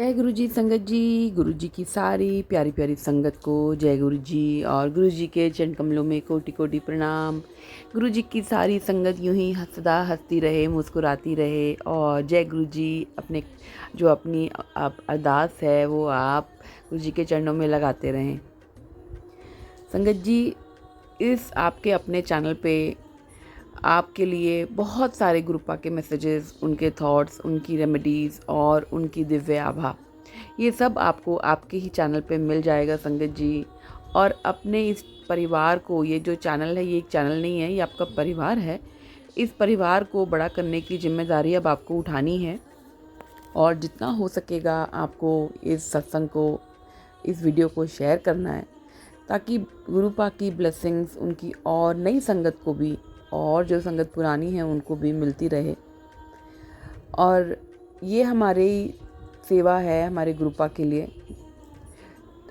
जय गुरु जी संगत जी। गुरु जी की सारी प्यारी प्यारी संगत को जय गुरु जी और गुरु जी के चरण कमलों में कोटि कोटि प्रणाम। गुरु जी की सारी संगत यूं ही सदा हंसती रहे, मुस्कुराती रहे और जय गुरु जी। अपनी आप अरदास है वो आप गुरु जी के चरणों में लगाते रहें। संगत जी, इस आपके अपने चैनल पे आपके लिए बहुत सारे गुरुपा के मैसेजेस, उनके थॉट्स, उनकी रेमेडीज़ और उनकी दिव्य आभा, ये सब आपको आपके ही चैनल पे मिल जाएगा संगत जी। और अपने इस परिवार को, ये जो चैनल है ये एक चैनल नहीं है, ये आपका परिवार है। इस परिवार को बड़ा करने की जिम्मेदारी अब आपको उठानी है और जितना हो सकेगा आपको इस सत्संग को, इस वीडियो को शेयर करना है ताकि गुरुपा की ब्लेसिंग्स उनकी और नई संगत को भी, और जो संगत पुरानी है उनको भी मिलती रहे। और ये हमारी सेवा है हमारे गुरुपा के लिए।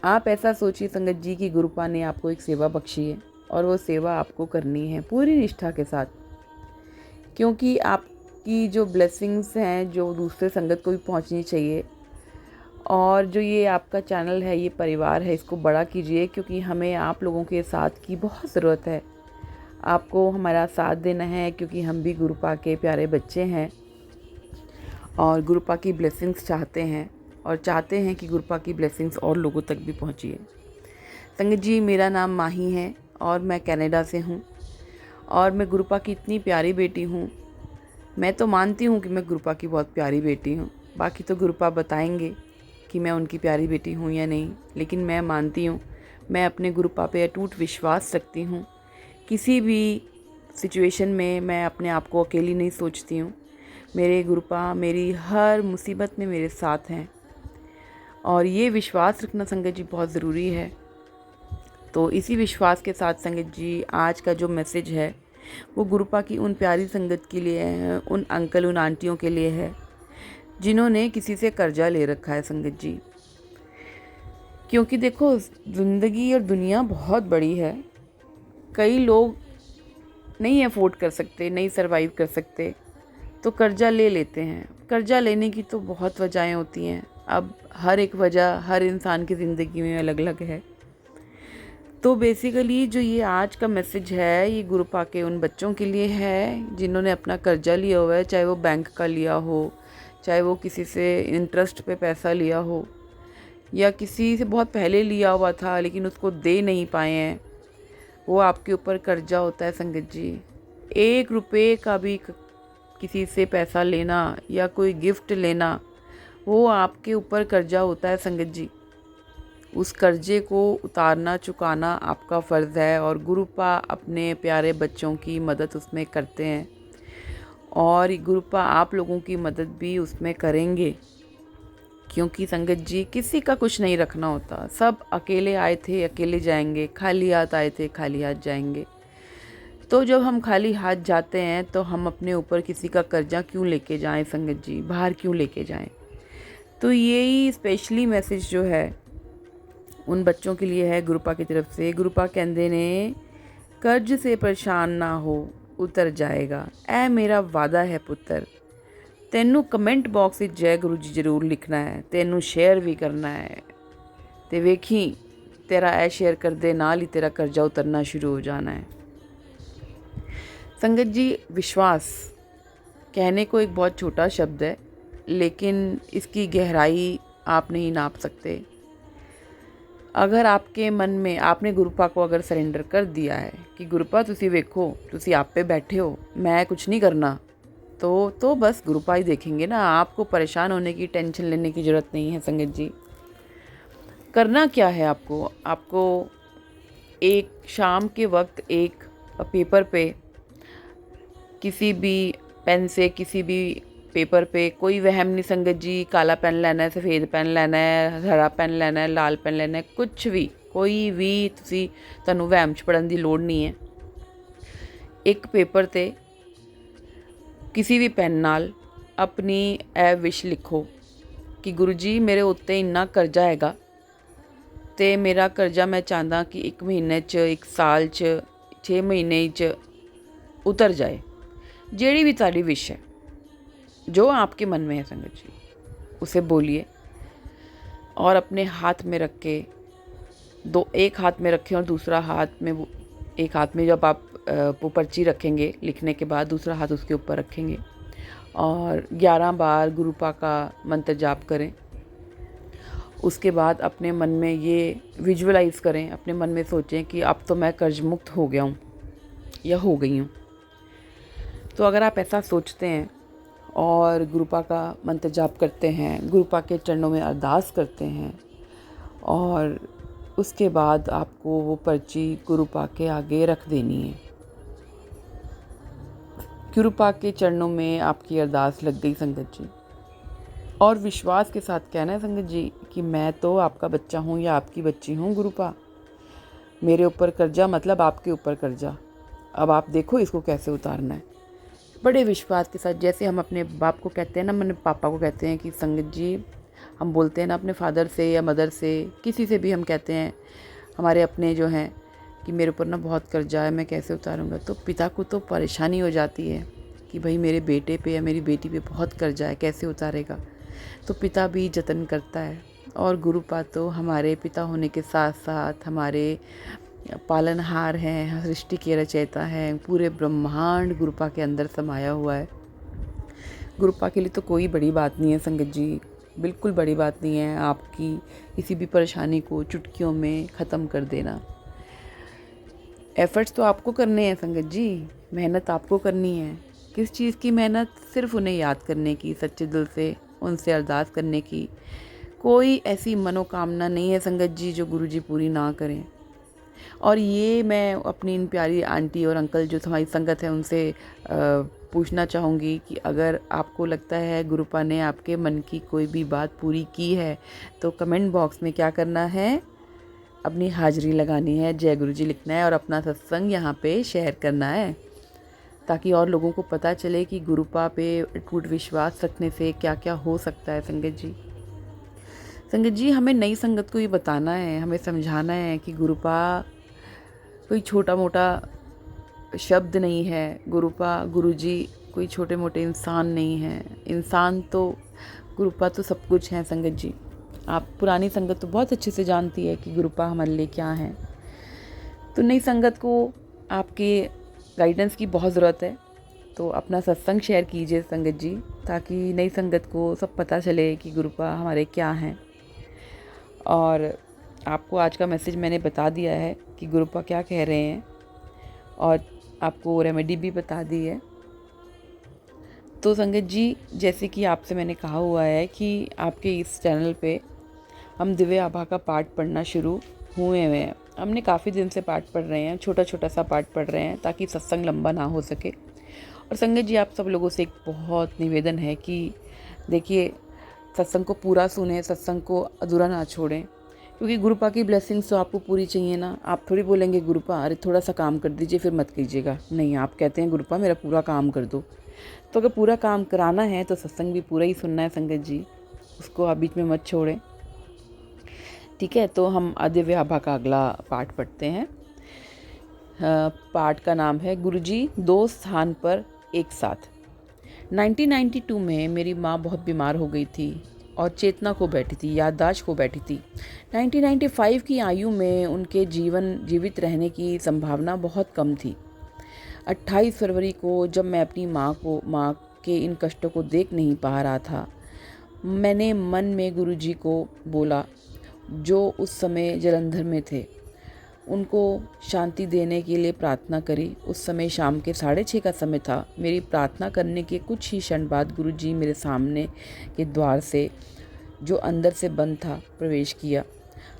आप ऐसा सोचिए संगत जी कि गुरुपा ने आपको एक सेवा बख्शी है और वो सेवा आपको करनी है पूरी निष्ठा के साथ, क्योंकि आपकी जो ब्लेसिंग्स हैं जो दूसरे संगत को भी पहुंचनी चाहिए। और जो ये आपका चैनल है, ये परिवार है, इसको बड़ा कीजिए क्योंकि हमें आप लोगों के साथ की बहुत ज़रूरत है। आपको हमारा साथ देना है क्योंकि हम भी गुरुपा के प्यारे बच्चे हैं और गुरुपा की ब्लेसिंग्स चाहते हैं और चाहते हैं कि गुरुपा की ब्लेसिंग्स और लोगों तक भी पहुंचिए। संगत जी, मेरा नाम माही है और मैं कनाडा से हूं और मैं गुरुपा की इतनी प्यारी बेटी हूं। मैं तो मानती हूं कि मैं गुरुपा की बहुत प्यारी बेटी हूं, बाकी तो गुरुपा बताएंगे कि मैं उनकी प्यारी बेटी हूं या नहीं, लेकिन मैं मानती हूं, मैं अपने गुरुपा पे अटूट विश्वास रखती हूं। किसी भी सिचुएशन में मैं अपने आप को अकेली नहीं सोचती हूँ। मेरे गुरुपा मेरी हर मुसीबत में मेरे साथ हैं और ये विश्वास रखना संगत जी बहुत ज़रूरी है। तो इसी विश्वास के साथ संगत जी, आज का जो मैसेज है वो गुरुपा की उन प्यारी संगत के लिए है, उन अंकल उन आंटियों के लिए है जिन्होंने किसी से कर्जा ले रखा है संगत जी। क्योंकि देखो, ज़िंदगी और दुनिया बहुत बड़ी है। कई लोग नहीं अफोर्ड कर सकते, नहीं सरवाइव कर सकते, तो कर्जा ले लेते हैं। कर्जा लेने की तो बहुत वजहें होती हैं। अब हर एक वजह हर इंसान की ज़िंदगी में अलग अलग है। तो बेसिकली जो ये आज का मैसेज है ये गुरुपा के उन बच्चों के लिए है जिन्होंने अपना कर्जा लिया हुआ है, चाहे वो बैंक का लिया हो, चाहे वो किसी से इंटरेस्ट पे पैसा लिया हो या किसी से बहुत पहले लिया हुआ था लेकिन उसको दे नहीं पाए हैं। वो आपके ऊपर कर्जा होता है संगत जी। 1 रुपये का भी किसी से पैसा लेना या कोई गिफ्ट लेना, वो आपके ऊपर कर्जा होता है संगत जी। उस कर्जे को उतारना, चुकाना आपका फ़र्ज़ है और गुरुपा अपने प्यारे बच्चों की मदद उसमें करते हैं और गुरुपा आप लोगों की मदद भी उसमें करेंगे। क्योंकि संगत जी, किसी का कुछ नहीं रखना होता। सब अकेले आए थे अकेले जाएंगे, खाली हाथ आए थे खाली हाथ जाएंगे। तो जब हम खाली हाथ जाते हैं तो हम अपने ऊपर किसी का कर्जा क्यों लेके जाएं संगत जी, बाहर क्यों लेके जाएं। तो यही स्पेशली मैसेज जो है उन बच्चों के लिए है गुरुपा की तरफ से। गुरुपा कहते ने, कर्ज से परेशान ना हो, उतर जाएगा, ऐ मेरा वादा है पुत्र। तेनू कमेंट बॉक्स में जय गुरु जी जरूर लिखना है, तेनू शेयर भी करना है। ते वेखी तेरा ऐ शेयर कर दे नाल ही तेरा कर्जा उतरना शुरू हो जाना है। संगत जी, विश्वास कहने को एक बहुत छोटा शब्द है, लेकिन इसकी गहराई आप नहीं नाप सकते। अगर आपके मन में आपने गुरुपा को अगर सरेंडर कर दिया है कि गुरुपा तुसी वेखो, तुसी आप पे बैठे हो, मैं कुछ नहीं करना, तो बस गुरुपा ही देखेंगे ना। आपको परेशान होने की, टेंशन लेने की ज़रूरत नहीं है संगत जी। करना क्या है आपको एक शाम के वक्त एक पेपर पे, किसी भी पेन से, किसी भी पेपर पे, कोई वहम नहीं संगत जी। काला पेन लेना है, सफ़ेद पेन लेना है, हरा पेन लेना है, लाल पेन लेना है, कुछ भी, कोई भी तुहानू वहम च पढ़न की लोड़ नहीं है। एक पेपर ते किसी भी पेन नाल अपनी ए विश लिखो कि गुरु जी, मेरे उत्ते इन्ना कर्जा हैगा ते मेरा कर्जा मैं चाहता कि 1 महीने च, 1 साल च, 6 महीने च उतर जाए। जेड़ी भी तारी विश है, जो आपके मन में है संगत जी, उसे बोलिए। और अपने हाथ में रख के एक हाथ में रखें और दूसरा हाथ में एक हाथ में जब आप वो पर्ची रखेंगे लिखने के बाद दूसरा हाथ उसके ऊपर रखेंगे और 11 बार गुरुपा का मंत्र जाप करें। उसके बाद अपने मन में ये विजुअलाइज़ करें, अपने मन में सोचें कि अब तो मैं कर्ज मुक्त हो गया हूँ या हो गई हूँ। तो अगर आप ऐसा सोचते हैं और गुरुपा का मंत्र जाप करते हैं, गुरुपा के चरणों में अरदास करते हैं और उसके बाद आपको वो पर्ची गुरुपा के आगे रख देनी है। गुरुपा के चरणों में आपकी अरदास लग गई संगत जी, और विश्वास के साथ कहना है संगत जी कि मैं तो आपका बच्चा हूँ या आपकी बच्ची हूँ गुरुपा, मेरे ऊपर कर्जा मतलब आपके ऊपर कर्जा, अब आप देखो इसको कैसे उतारना है। बड़े विश्वास के साथ, जैसे हम अपने बाप को कहते हैं ना, अपने पापा को कहते हैं कि संगत जी, हम बोलते हैं ना अपने फादर से या मदर से, किसी से भी हम कहते हैं हमारे अपने जो हैं कि मेरे ऊपर ना बहुत कर्जा है, मैं कैसे उतारूँगा। तो पिता को तो परेशानी हो जाती है कि भाई मेरे बेटे पे या मेरी बेटी पे बहुत कर्जा है, कैसे उतारेगा। तो पिता भी जतन करता है, और गुरुपा तो हमारे पिता होने के साथ साथ हमारे पालनहार हैं, सृष्टि के रचयिता हैं, पूरे ब्रह्मांड गुरुपा के अंदर समाया हुआ है। गुरुपा के लिए तो कोई बड़ी बात नहीं है संगत जी, बिल्कुल बड़ी बात नहीं है आपकी किसी भी परेशानी को चुटकियों में ख़त्म कर देना। एफ़र्ट्स तो आपको करने हैं संगत जी, मेहनत आपको करनी है। किस चीज़ की मेहनत? सिर्फ उन्हें याद करने की, सच्चे दिल से उनसे अरदास करने की। कोई ऐसी मनोकामना नहीं है संगत जी जो गुरुजी पूरी ना करें। और ये मैं अपनी इन प्यारी आंटी और अंकल जो हमारी संगत है उनसे पूछना चाहूँगी कि अगर आपको लगता है गुरुपा ने आपके मन की कोई भी बात पूरी की है तो कमेंट बॉक्स में क्या करना है, अपनी हाज़िरी लगानी है, जय गुरुजी लिखना है और अपना सत्संग यहाँ पे शेयर करना है, ताकि और लोगों को पता चले कि गुरुपा पे अटूट विश्वास रखने से क्या क्या हो सकता है। संगत जी, संगत जी, हमें नई संगत को ये बताना है, हमें समझाना है कि गुरुपा कोई छोटा मोटा शब्द नहीं है, गुरुपा गुरुजी कोई छोटे मोटे इंसान नहीं हैं। इंसान तो गुरुपा तो सब कुछ है संगत जी। आप पुरानी संगत तो बहुत अच्छे से जानती है कि गुरुपा हमारे लिए क्या है। तो नई संगत को आपके गाइडेंस की बहुत ज़रूरत है, तो अपना सत्संग शेयर कीजिए संगत जी, ताकि नई संगत को सब पता चले कि गुरुपा हमारे क्या हैं। और आपको आज का मैसेज मैंने बता दिया है कि गुरुपा क्या कह रहे हैं, और आपको रेमेडी भी बता दी है। तो संगत जी, जैसे कि आपसे मैंने कहा हुआ है कि आपके इस चैनल पे हम दिव्य आभा का पाठ पढ़ना शुरू हुए हैं। हमने काफ़ी दिन से पाठ पढ़ रहे हैं, छोटा छोटा सा पाठ पढ़ रहे हैं ताकि सत्संग लंबा ना हो सके। और संगत जी, आप सब लोगों से एक बहुत निवेदन है कि देखिए, सत्संग को पूरा सुने, सत्संग को अधूरा ना छोड़ें, क्योंकि गुरुपा की ब्लेसिंग्स तो आपको पूरी चाहिए ना। आप थोड़ी बोलेंगे गुरुपा अरे थोड़ा सा काम कर दीजिए फिर मत कीजिएगा, नहीं, आप कहते हैं गुरुपा मेरा पूरा काम कर दो। तो अगर पूरा काम कराना है तो सत्संग भी पूरा ही सुनना है संगत जी, उसको आप बीच में मत छोड़ें, ठीक है। तो हम दिव्य आभा का अगला पाठ पढ़ते हैं। पाठ का नाम है गुरुजी दो स्थान पर एक साथ। 1992 में मेरी माँ बहुत बीमार हो गई थी और चेतना खो बैठी थी, याददाश्त खो बैठी थी। 1995 की आयु में उनके जीवित रहने की संभावना बहुत कम थी। 28 फरवरी को जब मैं अपनी माँ के इन कष्टों को देख नहीं पा रहा था, मैंने मन में गुरुजी को बोला, जो उस समय जलंधर में थे, उनको शांति देने के लिए प्रार्थना करी। उस समय शाम के 6:30 का समय था। मेरी प्रार्थना करने के कुछ ही क्षण बाद गुरुजी मेरे सामने के द्वार से, जो अंदर से बंद था, प्रवेश किया।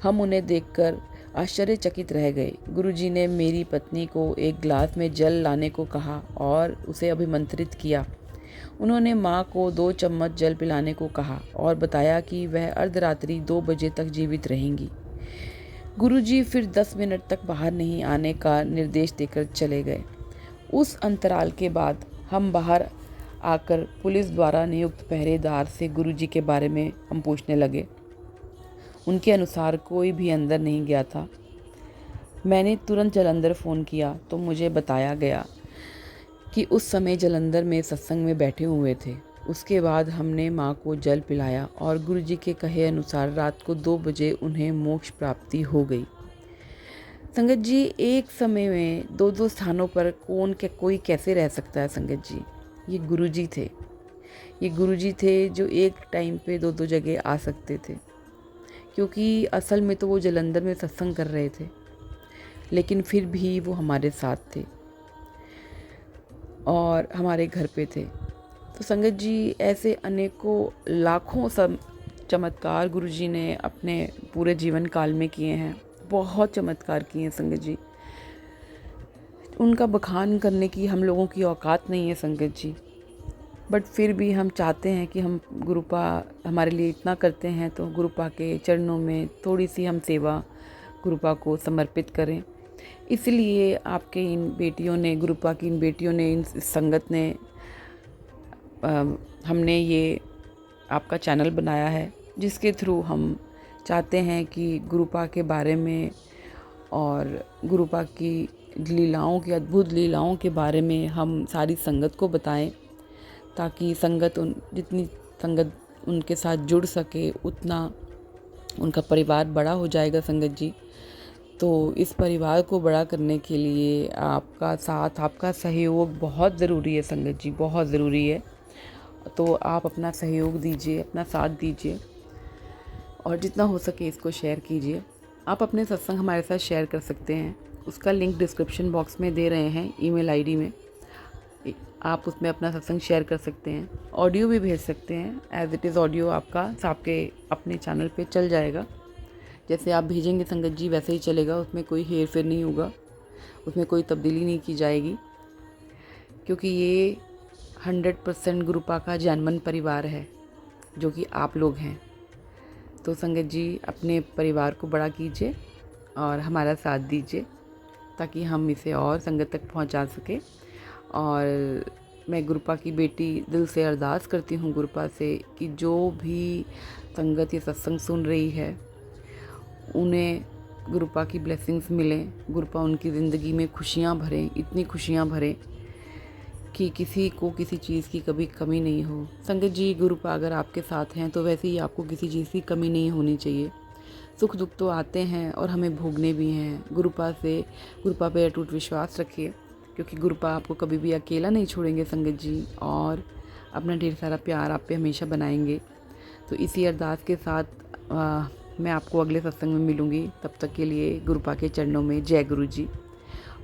हम उन्हें देखकर आश्चर्यचकित रह गए। गुरुजी ने मेरी पत्नी को एक गिलास में जल लाने को कहा और उसे अभिमंत्रित किया। उन्होंने माँ को 2 चम्मच जल पिलाने को कहा और बताया कि वह अर्धरात्रि 2 बजे तक जीवित रहेंगी। गुरुजी फिर 10 मिनट तक बाहर नहीं आने का निर्देश देकर चले गए। उस अंतराल के बाद हम बाहर आकर पुलिस द्वारा नियुक्त पहरेदार से गुरुजी के बारे में हम पूछने लगे। उनके अनुसार कोई भी अंदर नहीं गया था। मैंने तुरंत जलंधर फ़ोन किया तो मुझे बताया गया कि उस समय जलंधर में सत्संग में बैठे हुए थे। उसके बाद हमने माँ को जल पिलाया और गुरुजी के कहे अनुसार रात को 2 बजे उन्हें मोक्ष प्राप्ति हो गई। संगत जी, एक समय में दो दो स्थानों पर कोई कैसे रह सकता है संगत जी। ये गुरुजी थे, ये गुरुजी थे जो एक टाइम पे दो दो जगह आ सकते थे, क्योंकि असल में तो वो जलंधर में सत्संग कर रहे थे, लेकिन फिर भी वो हमारे साथ थे और हमारे घर पे थे। तो संगत जी, ऐसे अनेकों लाखों सब चमत्कार गुरुजी ने अपने पूरे जीवन काल में किए हैं। बहुत चमत्कार किए हैं संगत जी, उनका बखान करने की हम लोगों की औकात नहीं है संगत जी। बट फिर भी हम चाहते हैं कि हम गुरुपा हमारे लिए इतना करते हैं, तो गुरुपा के चरणों में थोड़ी सी हम सेवा गुरुपा को समर्पित करें। इसलिए आपके इन बेटियों ने, गुरुपा की इन बेटियों ने, इन संगत ने, हमने ये आपका चैनल बनाया है, जिसके थ्रू हम चाहते हैं कि गुरुपा के बारे में और गुरुपा की लीलाओं की, अद्भुत लीलाओं के बारे में हम सारी संगत को बताएं, ताकि जितनी संगत उनके साथ जुड़ सके उतना उनका परिवार बड़ा हो जाएगा संगत जी। तो इस परिवार को बड़ा करने के लिए आपका साथ, आपका सहयोग बहुत ज़रूरी है संगत जी, बहुत ज़रूरी है। तो आप अपना सहयोग दीजिए, अपना साथ दीजिए और जितना हो सके इसको शेयर कीजिए। आप अपने सत्संग हमारे साथ शेयर कर सकते हैं, उसका लिंक डिस्क्रिप्शन बॉक्स में दे रहे हैं, ईमेल आईडी में। आप उसमें अपना सत्संग शेयर कर सकते हैं, ऑडियो भी भेज सकते हैं। एज इट इज़ ऑडियो आपका आपके अपने चैनल पे चल जाएगा। जैसे आप भेजेंगे संगत जी वैसे ही चलेगा, उसमें कोई हेर फेर नहीं होगा, उसमें कोई तब्दीली नहीं की जाएगी, क्योंकि ये 100% गुरुपा का जानमन परिवार है, जो कि आप लोग हैं। तो संगत जी, अपने परिवार को बड़ा कीजिए और हमारा साथ दीजिए, ताकि हम इसे और संगत तक पहुंचा सके। और मैं गुरुपा की बेटी दिल से अरदास करती हूँ गुरुपा से कि जो भी संगत ये सत्संग सुन रही है, उन्हें गुरुपा की ब्लेसिंग्स मिलें, गुरुपा उनकी ज़िंदगी में खुशियाँ भरें, इतनी खुशियाँ भरें कि किसी को किसी चीज़ की कभी कमी नहीं हो। संगत जी, गुरुपा अगर आपके साथ हैं तो वैसे ही आपको किसी चीज़ की कमी नहीं होनी चाहिए। सुख दुख तो आते हैं और हमें भोगने भी हैं। गुरुपा पे अटूट विश्वास रखिए, क्योंकि गुरुपा आपको कभी भी अकेला नहीं छोड़ेंगे संगत जी, और अपना ढेर सारा प्यार आप पे हमेशा बनाएंगे। तो इसी अरदास के साथ मैं आपको अगले सत्संग में मिलूँगी। तब तक के लिए गुरुपा के चरणों में जय गुरु जी,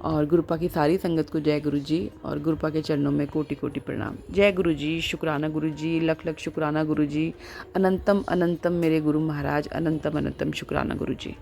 और गुरुपा की सारी संगत को जय गुरु जी, और गुरुपा के चरणों में कोटि कोटि प्रणाम। जय गुरु जी, शुक्राना गुरु जी, लख लख शुक्राना गुरु जी, अनंतम अनंतम मेरे गुरु महाराज, अनंतम अनंतम शुक्राना गुरु जी।